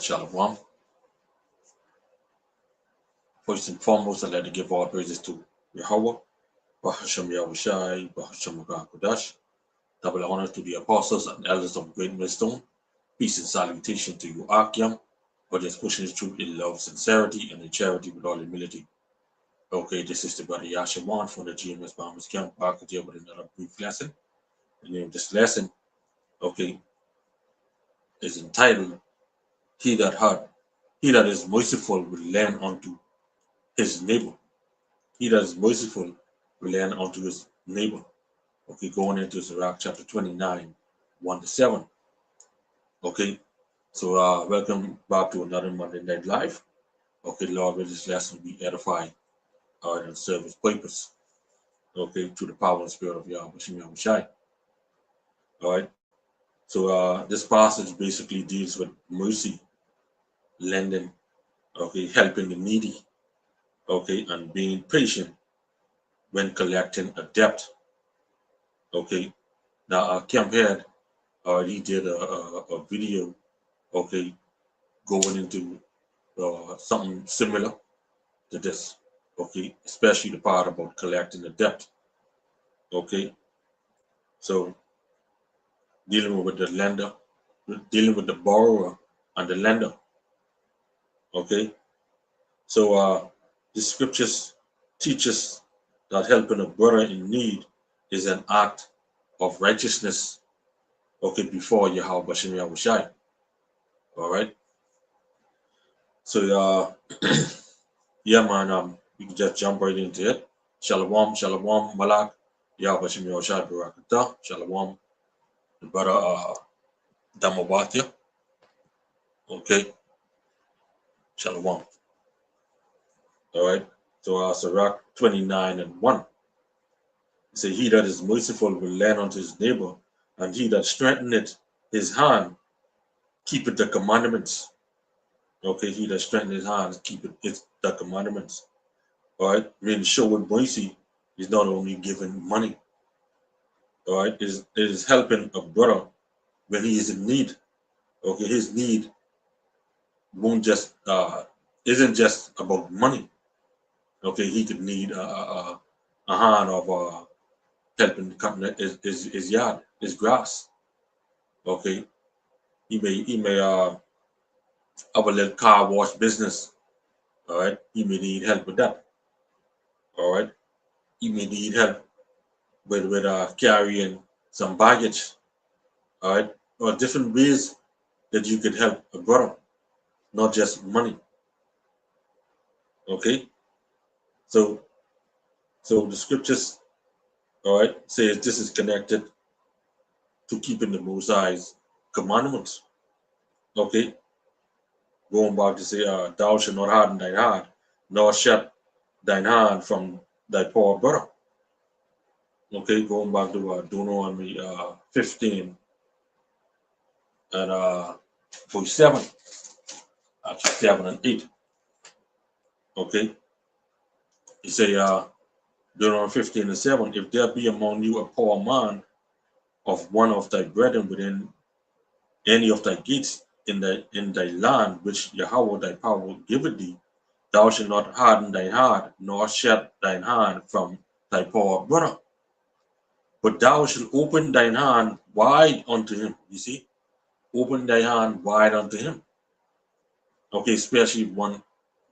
Shalom. First and foremost, I'd like to give all praises to Yahweh, Bahasham Yahushai, Bahasham Kodash. Double honor to the apostles and elders of Great Millstone. Peace and salutation to you, Qam, for just pushing the truth in love, sincerity, and in charity with all humility. Okay, this is the brother Yasharahla from the GMS Bombers Camp, back here with another brief lesson. The name of this lesson, okay, is entitled, He that is merciful will lend unto his neighbor. He that is merciful will lend unto his neighbor. Okay, going into Sirach chapter 29, 1-7. Okay, so welcome back to another Monday Night Live. Okay, Lord, with this lesson we edify and serve his purpose. Okay, through the power and spirit of Yahweh. All right, so this passage basically deals with mercy, lending, okay, helping the needy, okay, and being patient when collecting a debt. Okay, now Qam had already did a video, okay, going into something similar to this, okay, especially the part about collecting the debt. Okay, so dealing with the lender, dealing with the borrower and the lender. Okay, so the scriptures teach us that helping a brother in need is an act of righteousness, okay, before Yahweh Shem Yahushai. All right, so yeah, man, we can just jump right into it. Shalom, shalom, malak, Yahweh Shem Yahushai Barakatah, shalom, the brother Damawatia. Okay, shalom. All right, so Sirach 29:1. It says, He that is merciful will lend unto his neighbor, and he that strengtheneth his hand keepeth the commandments. Okay, he that strengtheneth his hand keepeth the commandments. All right, meaning showing mercy is not only giving money. All right, it is helping a brother when he is in need. Okay, his need won't just isn't just about money. Okay, he could need a hand of helping cut his yard, his grass. Okay, he may have a little car wash business. All right, he may need help with that. All right, he may need help with carrying some baggage. All right, or different ways that you could help a brother, not just money. Okay, so the scriptures, all right, says this is connected to keeping the Most High's commandments. Okay, going back to say, thou shalt not harden thine heart, nor shut thine hand from thy poor brother. Okay, going back to Deuteronomy 15 and verse 7, actually 7 and 8. Okay, he say, Deuteronomy 15:7, if there be among you a poor man of one of thy brethren within any of thy gates in thy land which Yahweh thy power giveth thee, thou shalt not harden thine heart, nor shut thine hand from thy poor brother, but thou shalt open thine hand wide unto him. You see, open thy hand wide unto him. Okay, especially one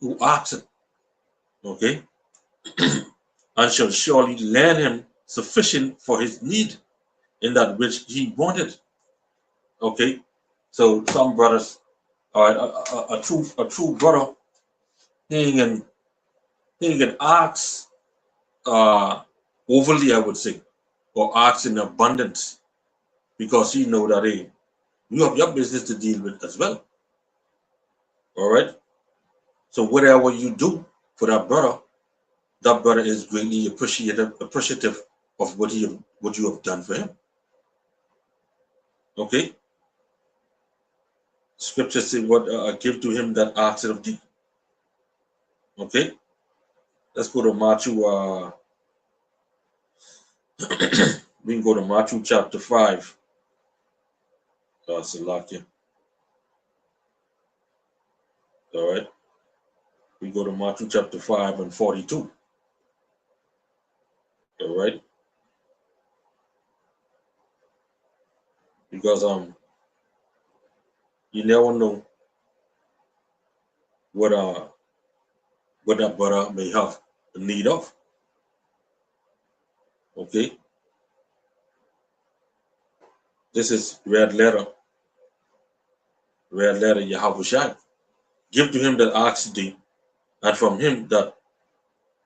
who asks it. Okay, and shall surely lend him sufficient for his need in that which he wanted. Okay, so some brothers, all right, a true brother, he can ask overly, I would say, or ask in abundance, because he know that, hey, you have your business to deal with as well. All right, so whatever you do for that brother is greatly appreciative of what you have done for him. Okay, scripture say, what give to him that asketh of thee. Okay, let's go to Matthew. We can go to Matthew chapter 5. Salakia. All right. We go to Matthew chapter 5 and 42. All right. Because you never know what that brother may have the need of. Okay. This is red letter Yahushua. Give to him that asks thee, and from him that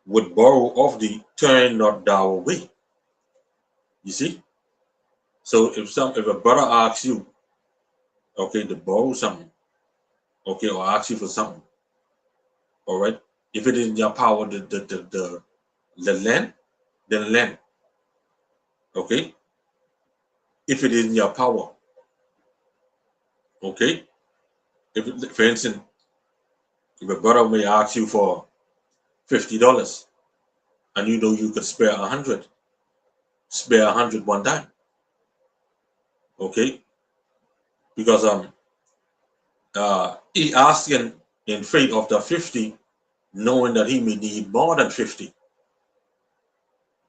would borrow of thee, turn not thou away. You see? So if a brother asks you, okay, to borrow something, okay, or asks you for something, all right, if it is in your power the lend, then lend. Okay? If it is in your power, okay? If for instance, if a brother may ask you for $50 and you know you could spare 100, spare 100 one time. Okay? Because he asking in faith of the 50, knowing that he may need more than 50.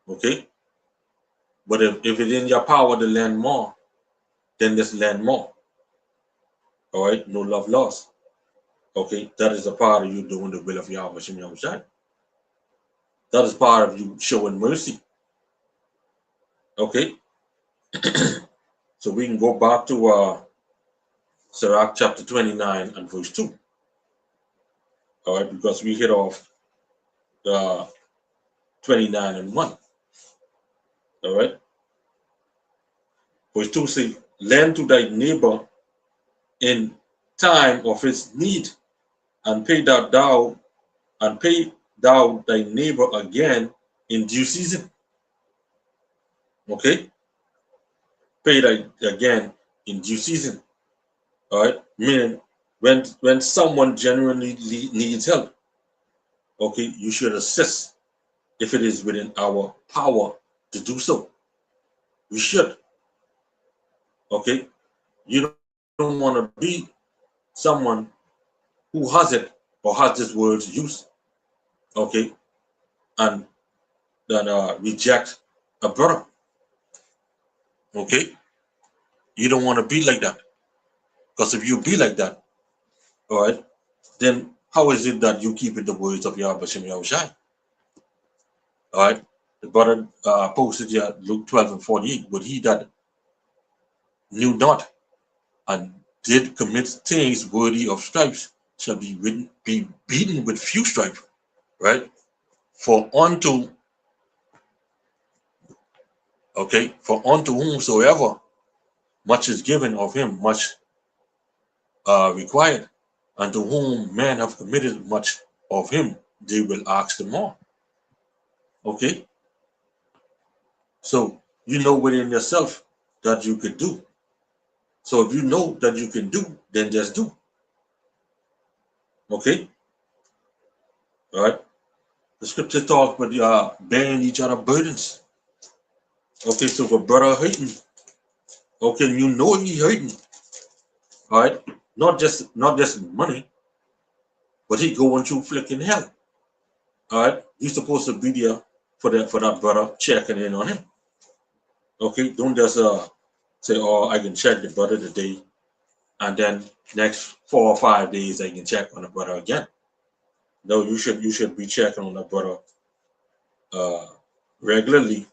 Okay? But if it's in your power to lend more, then just lend more. All right? No love lost. Okay? That is a part of you doing the will of Yahweh Shem Yahushua. That is part of you showing mercy. Okay? So we can go back to Sirach chapter 29 and verse 2. All right? Because we hit off 29 and 1. All right? Verse 2 says, lend to thy neighbor in time of his need, and pay thou thy neighbor again in due season. Okay? Pay thy again in due season. All right? Meaning when someone genuinely needs help, okay, you should assist if it is within our power to do so. We should. Okay? You don't want to be someone who has it or has this word's use, okay, and then reject a brother. Okay? You don't want to be like that. Because if you be like that, all right, then how is it that you keep the words of Yahweh Shem Yahushai? All right? The brother posted here Luke 12 and 48, but he that knew not and did commit things worthy of stripes shall be beaten with few stripes. Right? For unto whomsoever much is given of him, much required. And to whom men have committed much of him, they will ask the more. Okay? So you know within yourself that you could do. So if you know that you can do, then just do. Okay? All right? The scripture talks about bearing each other burdens. Okay, so if a brother hurting, okay, you know he hurting. All right? Not just money, but he going through flicking hell. All right? You're supposed to be there for that brother, checking in on him. Okay? Don't just say, oh, I can check the brother today, and then next 4 or 5 days I can check on the brother again. No, you should be checking on the brother regularly.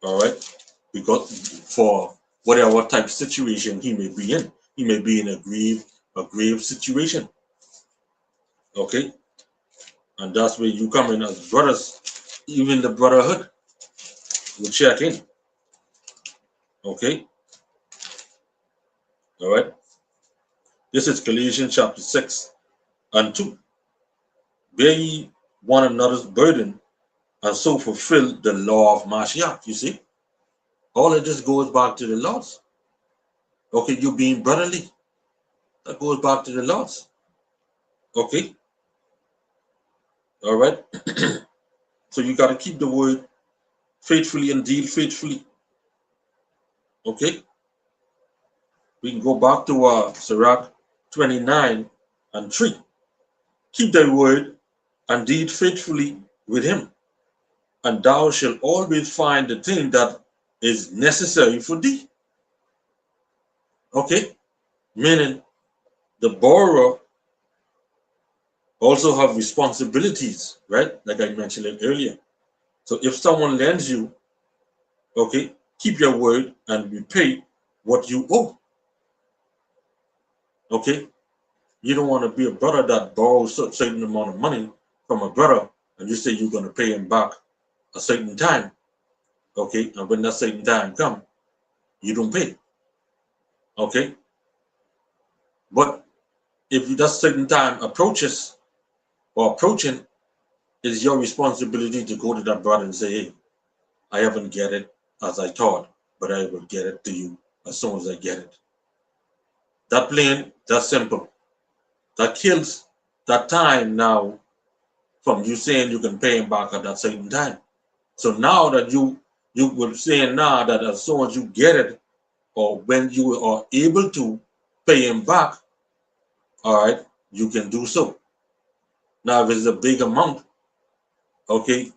All right? Because for whatever type of situation he may be in. He may be in a grave situation. Okay? And that's where you come in as brothers. Even the brotherhood will check in. Okay? All right? This is Galatians chapter 6 and 2. Bear ye one another's burden and so fulfill the law of Mashiach. You see? All of this goes back to the laws. Okay, you being brotherly. That goes back to the laws. Okay? All right? So you got to keep the word faithfully and deal faithfully. Okay? We can go back to Sirach 29 and 3. keep thy word and deed faithfully with him, and thou shalt always find the thing that is necessary for thee. Okay, meaning the borrower also have responsibilities, right? Like I mentioned it earlier. So if someone lends you, okay, keep your word and repay what you owe. Okay, you don't want to be a brother that borrows a certain amount of money from a brother and you say you're going to pay him back a certain time. Okay, and when that certain time comes, you don't pay. Okay, but if that certain time approaches or approaching, it's your responsibility to go to that brother and say, hey, I haven't get it as I thought, but I will get it to you as soon as I get it. That plain, that simple. That kills that time now from you saying you can pay him back at that certain time. So now that you were saying now that as soon as you get it or when you are able to pay him back, all right, you can do so. Now if it's a big amount, okay,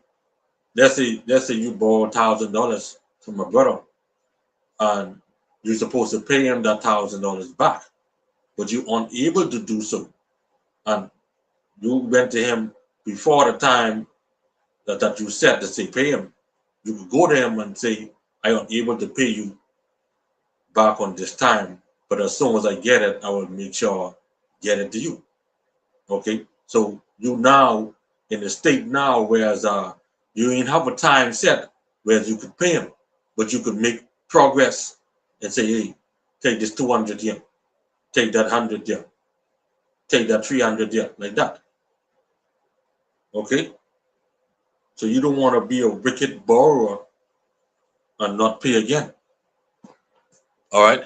let's say you borrow $1,000 from a brother and you're supposed to pay him that $1,000 back, but you're unable to do so. And you went to him before the time that you set to say pay him. You could go to him and say, I am able to pay you back on this time, but as soon as I get it, I will make sure I get it to you. Okay, so you now in the state now, whereas you ain't have a time set where you could pay him, but you could make progress and say, hey, take this 200 here, take that 100 here, take that 300 here, like that. Okay, so you don't want to be a wicked borrower and not pay again. All right.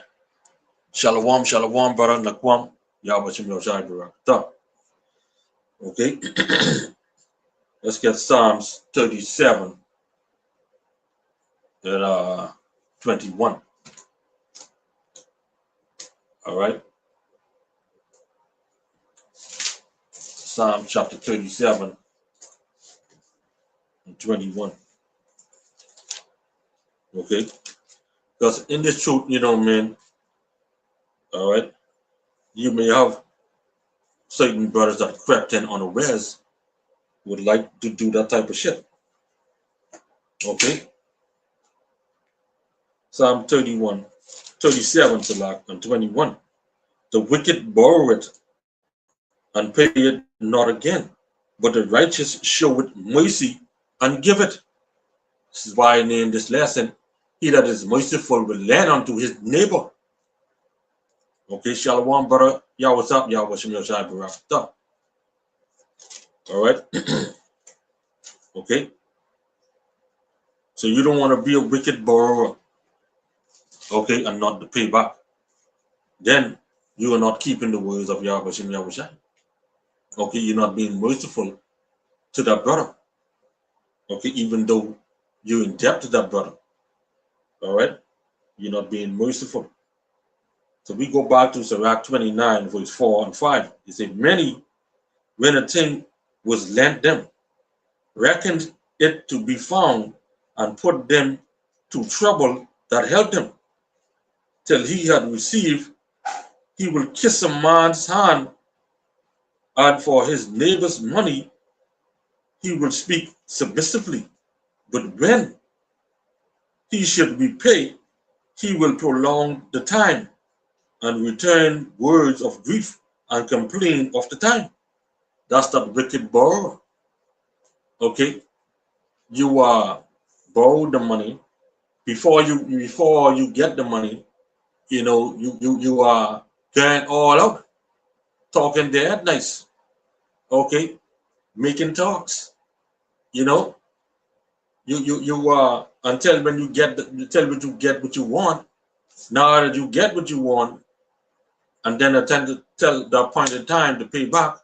Shalom, shalom, brother Nakwam. Yahweh Yasharahla. Okay. Let's get Psalms 37 and 21. All right. Psalm chapter 37 and 21. Okay. Because in this truth, man, all right, you may have certain brothers that crept in unawares would like to do that type of shit. Okay. Psalm 37 and 21. The wicked borrow it and pay it not again, but the righteous show it mercy and give it. This is why I named this lesson, he that is merciful will lend unto his neighbor. Okay, shalom, brother. Y'all, what's up? Y'all, what's your shine, brother? All right. Okay. So you don't want to be a wicked borrower, okay, and not to pay back. Then you are not keeping the words of Yahweh. Okay, you're not being merciful to that brother. Okay, even though you're in debt to that brother. All right, you're not being merciful. So we go back to Sirach 29, verse 4 and 5. It said, many, when a thing was lent them, reckoned it to be found, and put them to trouble that helped them, till he had received, he will kiss a man's hand, and for his neighbor's money, he will speak submissively. But when he should repay, he will prolong the time, and return words of grief and complain of the time. That's that wicked borrower. Okay, you borrow the money before you get the money. You are going all out, talking there nice. Okay, making talks. You until when you get what you want. Now that you get what you want, and then attempt to tell the appointed time to pay back.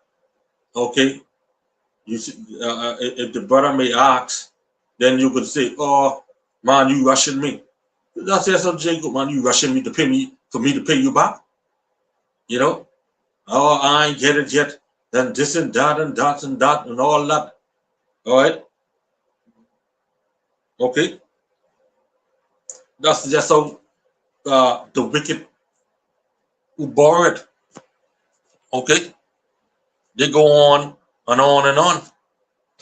Okay, if the brother may ask, then you could say, "Oh, man, you rushing me." That's so Jacob, man, you rushing me to pay me for me to pay you back. Oh, I ain't get it yet. then this and that and that and that and all that. All right. Okay. That's just how the wicked who borrow it. Okay. They go on and on and on,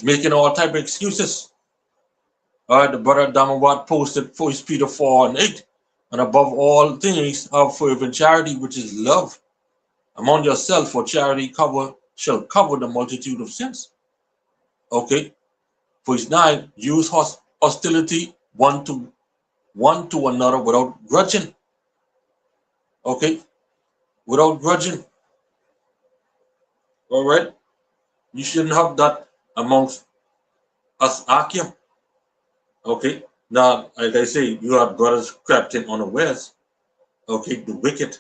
making all type of excuses. All right. The brother Damawat posted 1 Peter 4 and 8. And above all things, have fervent charity, which is love among yourself, for charity shall cover the multitude of sins. Okay. Verse 9, use hostility one to another without grudging. Okay. Without grudging. All right. You shouldn't have that amongst us Akim. Okay. Now, like I say, you have brothers crept in unawares. Okay. The wicked.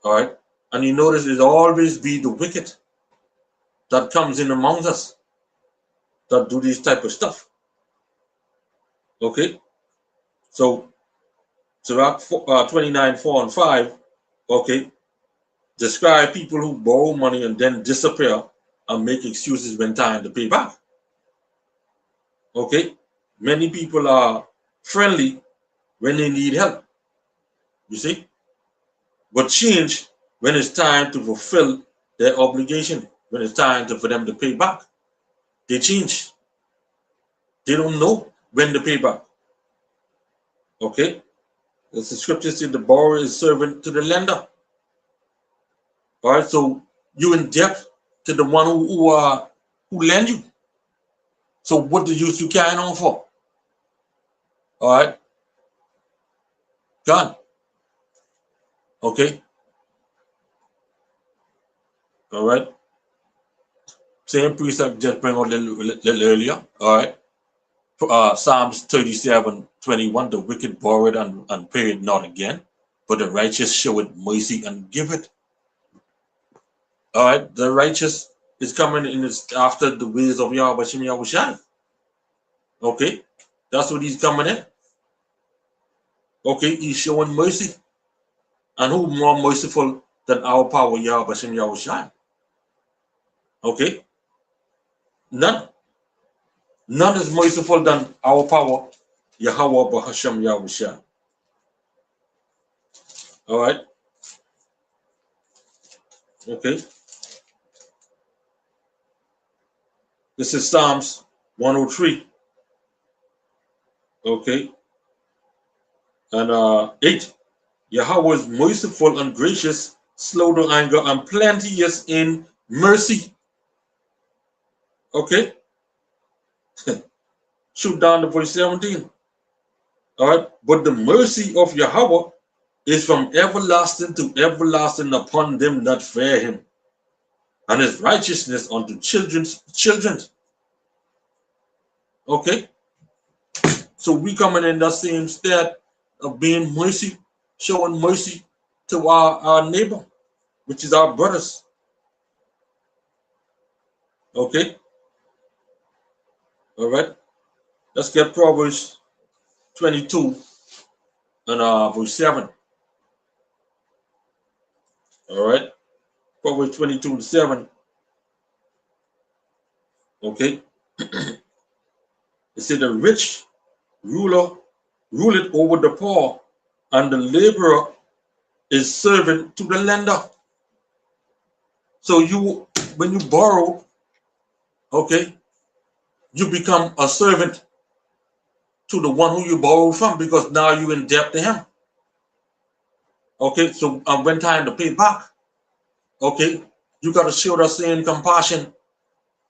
All right. And you notice it always be the wicked that comes in amongst us that do this type of stuff. Okay. So, Sirach 29:4 and 5. Okay. Describe people who borrow money and then disappear and make excuses when time to pay back. Okay. Many people are friendly when they need help. You see? But change when it's time to fulfill their obligation, when it's time for them to pay back. They change. They don't know when to pay back. Okay? As the scripture says, the borrower is servant to the lender. All right, so you in debt to the one who lend you. So what the use you carrying on for? All right, gone. Okay, all right. Same precept just bring out a little earlier. All right, Psalms 37:21. The wicked borrow it and pay it not again, but the righteous show it mercy and give it. All right, the righteous is coming in after the ways of Yahweh Shem Yahushai. Okay, that's what he's coming in. Okay, he's showing mercy. And who more merciful than our power Yahweh Shem Yahushai? Okay, none. None is merciful than our power Yahweh Bahashem Yahushai. All right. Okay. This is Psalms 103. Okay. And 8. Yahweh is merciful and gracious, slow to anger, and plenteous in mercy. Okay. Shoot down to verse 17. All right. But the mercy of Yahweh is from everlasting to everlasting upon them that fear him, and his righteousness unto children's children. Okay. So we coming in that same state of being mercy, showing mercy to our neighbor, which is our brothers. Okay. All right. Let's get Proverbs 22 and verse 7. All right. Proverbs 22:7. Okay. It said the rich ruler ruleth over the poor, and the laborer is servant to the lender. So you, when you borrow, okay, you become a servant to the one who you borrow from, because now you're in debt to him. Okay, so when time to pay back, okay, you got to show the same compassion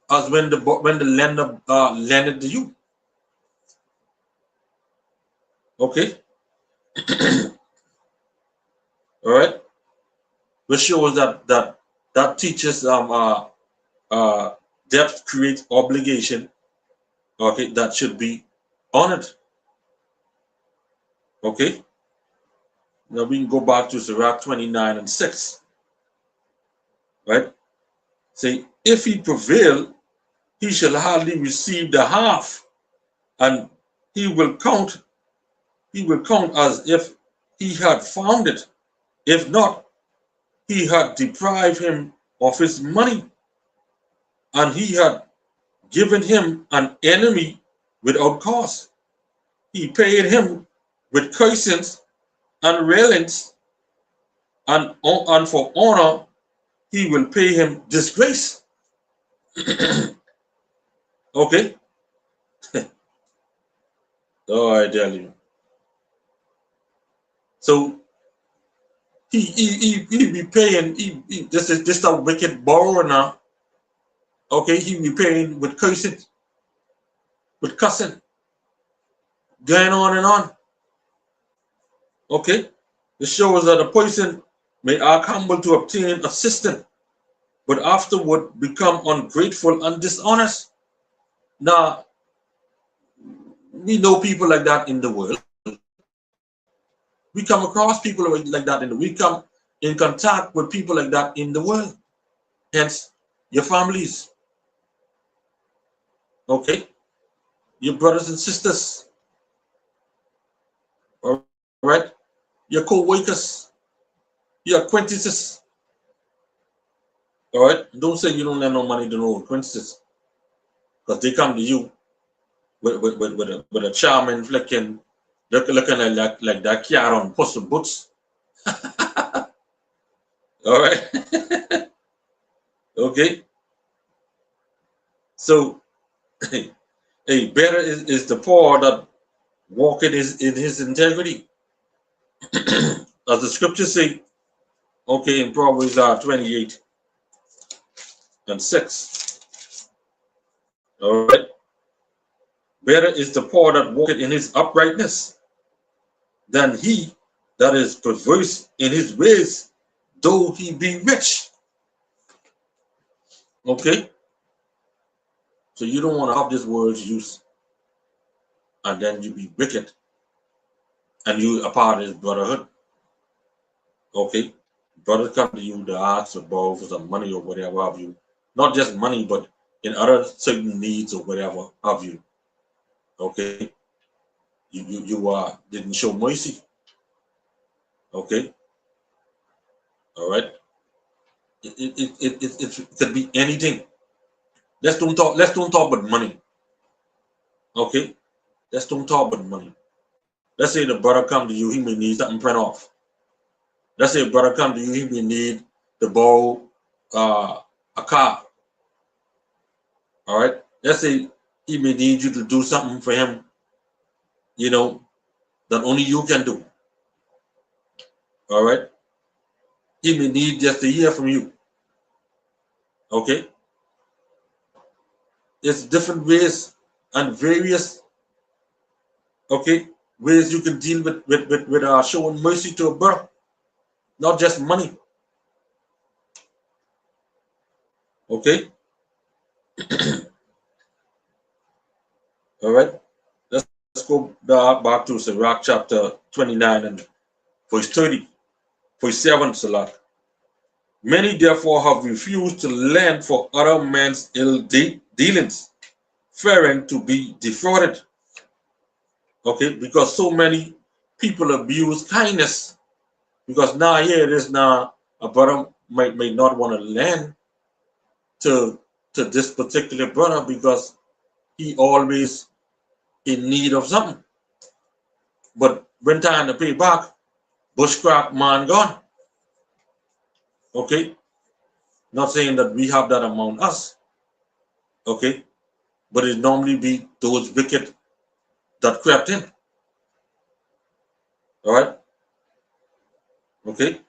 as when the lender lended to you. Okay. All right. Which shows that teaches debt creates obligation. Okay, that should be honored. Okay. Now we can go back to Sirach 29:6. Right? Say, if he prevail, he shall hardly receive the half, and he will count as if he had found it. If not, he had deprived him of his money. and he had given him an enemy without cause. He paid him with cursings and railings, and for honor he will pay him disgrace. Okay? Oh, I tell you. So he be paying, this a wicked borrower now. Okay, he be paying with cursing, with cussing, going on and on. Okay? It shows that a person may act humble to obtain assistance, but afterward become ungrateful and dishonest. Now, we know people like that in the world. We come across people like that in the world. We come in contact with people like that in the world. Hence, your families, okay? Your brothers and sisters, all right? Your co-workers, your acquaintances, all right? Don't say you don't have no money to no acquaintances, because they come to you with a charming looking like that cat on Puss in Boots. All right. Okay. So, hey, better is the poor that walk in his integrity. As the scriptures say, okay, in Proverbs 28:6. All right. Better is the poor that walketh in his uprightness than he that is perverse in his ways, though he be rich. Okay? So you don't want to have this word's use and then you be wicked and you a part of his brotherhood. Okay? Brothers come to you to ask or borrow for some money or whatever have you. Not just money, but in other certain needs or whatever have you. Okay? You didn't show mercy. Okay? All right? It could be anything. Let's don't talk about money. Okay? Let's don't talk about money. Let's say the brother come to you, he may need something print off. Let's say a brother come to you, he may need to borrow a car. All right? Let's say he may need you to do something for him, that only you can do. All right? He may need just to hear from you. Okay? There's different ways and various, okay, ways you can deal with showing mercy to a brother, not just money. Okay? All right? Let's go back to Sirach chapter 29 and verse 30, verse 7, Salat. Many therefore have refused to lend for other men's ill dealings, fearing to be defrauded. Okay, because so many people abuse kindness. Because now here it is now a brother may not want to lend to this particular brother because he always in need of something. But when time to pay back, bushcraft man gone. Okay, not saying that we have that among us. Okay, but it normally be those wicked that crept in. All right. Okay.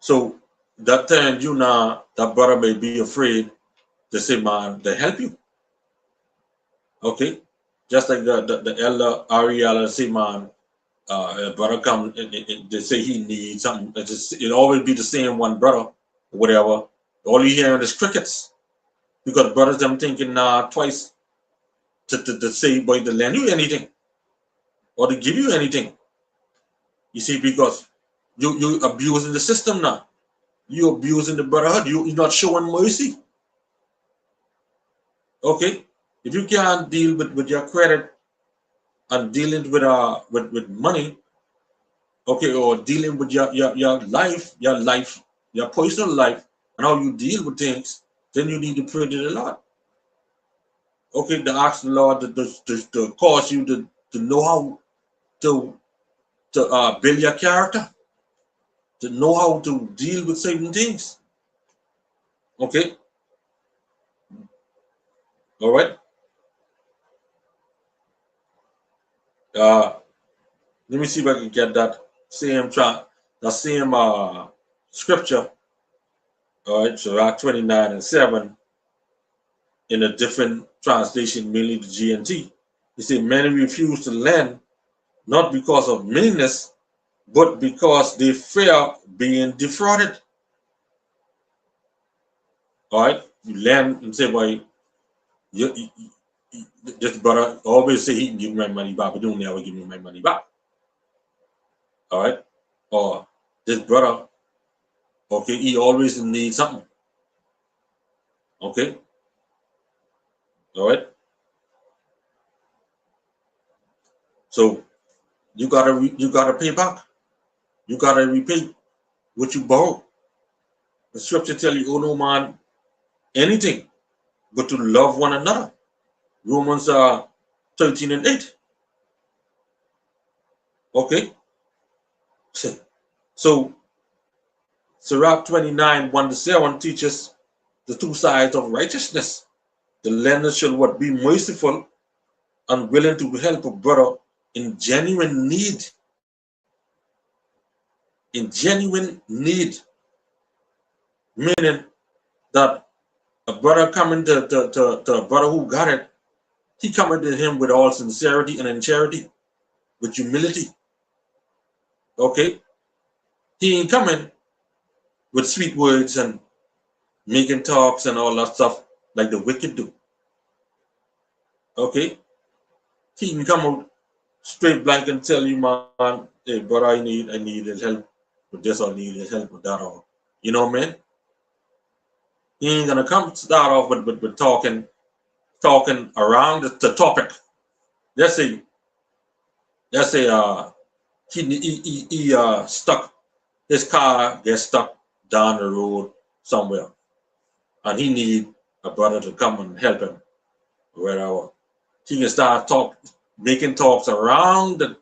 So that time you now that brother may be afraid to say, man, they help you. Okay. Just like the elder Ariella say, man, a brother come they say he needs something. It always be the same one brother, or whatever. All you hear is crickets. Because brothers them thinking twice to say boy to lend you anything or to give you anything. You see, because you abusing the system now. You abusing the brotherhood. You're not showing mercy. Okay? If you can't deal with your credit and dealing with money, okay, or dealing with your life, your personal life, and how you deal with things, then you need to pray to the Lord. Okay, to ask the Lord to cause you to know how to build your character, to know how to deal with certain things. Okay, all right. Let me see if I can get that same scripture. All right, so Act 29:7 in a different translation, mainly the GNT. He said, many refuse to lend not because of meanness, but because they fear being defrauded. All right, you lend and say, well, this brother always say he can give me my money back, but don't never give me my money back. All right, or this brother, okay, he always needs something. Okay, all right. So you gotta pay back. You gotta repay what you borrow. The scripture tell you, oh no man, anything but to love one another. Romans 13:8. Okay, so Sirach 29:1-7 teaches the two sides of righteousness. The lender should what be merciful and willing to help a brother in genuine need. In genuine need, meaning that a brother coming to a brother who got it, he coming to him with all sincerity and in charity, with humility. Okay, he ain't coming with sweet words and making talks and all that stuff like the wicked do. Okay, he can come out straight blank and tell you, man, hey brother, I need his help with this, or need his help with that, or you know, man. He ain't gonna come start off with talking around the topic. Let's say he stuck, his car gets stuck down the road somewhere, and he need a brother to come and help him wherever. He can start making talks around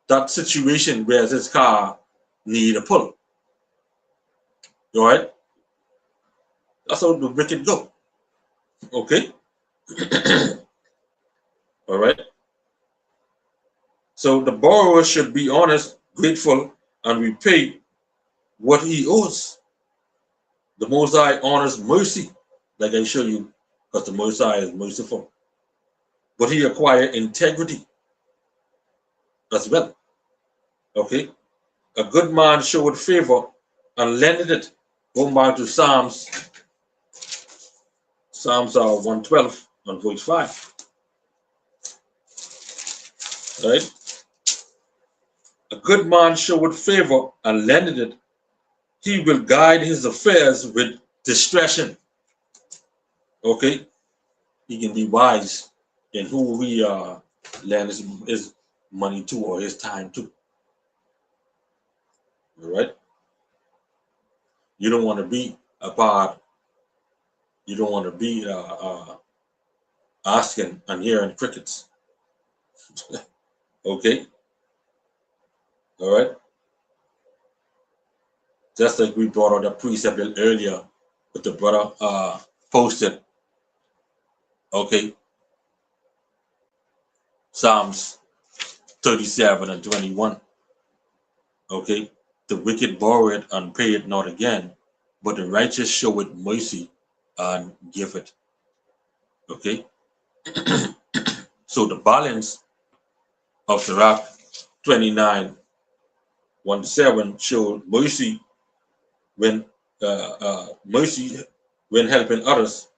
that situation where his car need a pull. All right, that's how the wicked go. Okay, all right. So the borrower should be honest, grateful, and repay what he owes. The Most High honors mercy, like I show you, because the Most High is merciful. But he acquired integrity as well. Okay, a good man showed favor and lended it. Going back to Psalms 112 and verse 5. Right? A good man showed favor and lended it. He will guide his affairs with discretion. Okay? He can be wise in who he lend his money to or his time to. All right? You don't want to be a part. You don't want to be asking and hearing crickets. Okay? All right? Just like we brought out the precept earlier, but the brother posted, okay, Psalms 37:21. Okay, the wicked borrow it and pay it not again, but the righteous show it mercy and give it. Okay, so the balance of Sirach 29:1-7 showed mercy when helping others.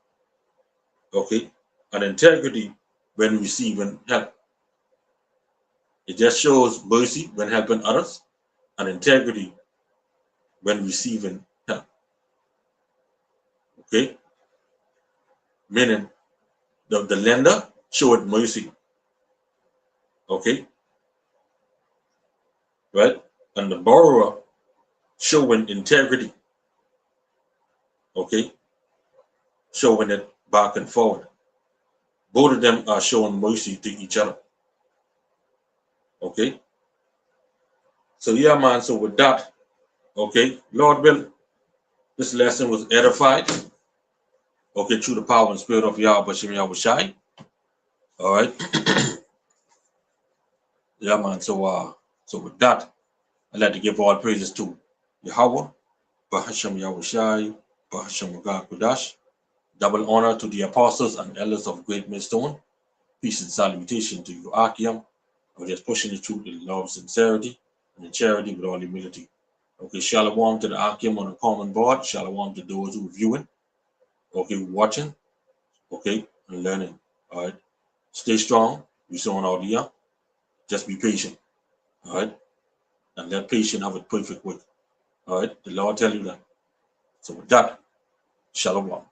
Okay, and integrity when receiving help. It just shows mercy when helping others and integrity when receiving help. Okay? Meaning the lender showed mercy. Okay? Right? And the borrower showing integrity. Okay, showing it back and forward. Both of them are showing mercy to each other. Okay, so yeah, man. So with that, okay, Lord will, this lesson was edified. Okay, through the power and spirit of Yahweh Shem Yahushai. All right, yeah, man. So with that, I'd like to give all praises to Yahweh, Bahashem Yahushai, Bahashem God Kudash. Double honor to the apostles and elders of Great Millstone. Peace and salutation to you, Qam. I'm just pushing the truth in love, sincerity, and in charity with all humility. Okay, shalom to the Qam on the common board. Shalom to those who are viewing. Okay, watching. Okay, and learning. All right. Stay strong. We saw an audio. Just be patient. All right. And let patience have a perfect work. All right. The Lord tell you that. So with that, shalom.